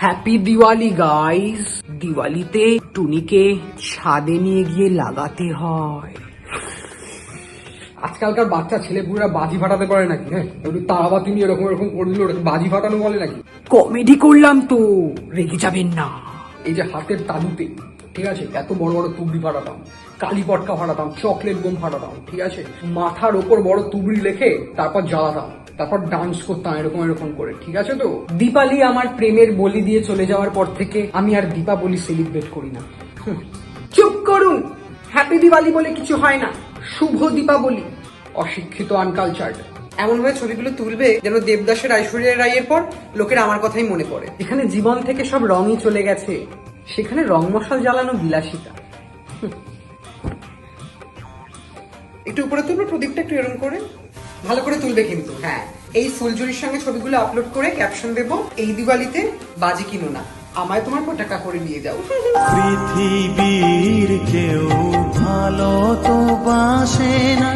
Happy Diwali guys. দিওয়ালিতে টুনিকে ছাদে নিয়ে গিয়ে লাগাতে হয়। আজকালকার বাচ্চা ছেলেপুরা বাজি ফাটাতে পারে নাকি? হ্যাঁ, একটু তারাবাতি নিয়ে এরকম এরকম করে দিল, ওটাকে বাজি ফাটানো বলে নাকি? কমেডি করলাম তো, রেগে যাবেন না। এই যে হাতের তালুতে, ঠিক আছে, এত বড় বড় তুবড়ি ফাটাতাম, কালি পটকা ফাটাতাম, চকলেট বোম ফাটাতাম, ঠিক আছে, মাথার ওপর বড় তুবড়ি লেখে তারপর জ্বালাতাম, তারপর ডান্স করতাম এরকম এরকম করে, ঠিক আছে তো। দীপালি আমার প্রেমের বলি দিয়ে চলে যাওয়ার পর থেকে আমি আর দীপাবলি সেলিব্রেট করি না। চুপ করুন, হ্যাপি দিওয়ালি বলে কিছু হয় না, শুভ দীপাবলি। অশিক্ষিত, আনকালচার্ড। এমন ভাবে ছবিগুলো তুলবে যেন দেবদাসের ঐশ্বরিয়া রাইয়ের পর লোকের আমার কথাই মনে পড়ে। এখানে জীবন থেকে সব রঙই চলে গেছে, সেখানে রং মশাল জ্বালানো বিলাসিতা। একটু উপরে তুলবে প্রদীপটা, একটু এরকম করে ভালো করে তুলবে কিন্তু। হ্যাঁ, এই ফুলঝুরির সঙ্গে ছবিগুলো আপলোড করে ক্যাপশন দেবো, এই দিওয়ালিতে বাজি কিনো না, আমায় তোমার পটাকা করে নিয়ে যাও। পৃথিবীর কেউ ভালো তো বাসে না।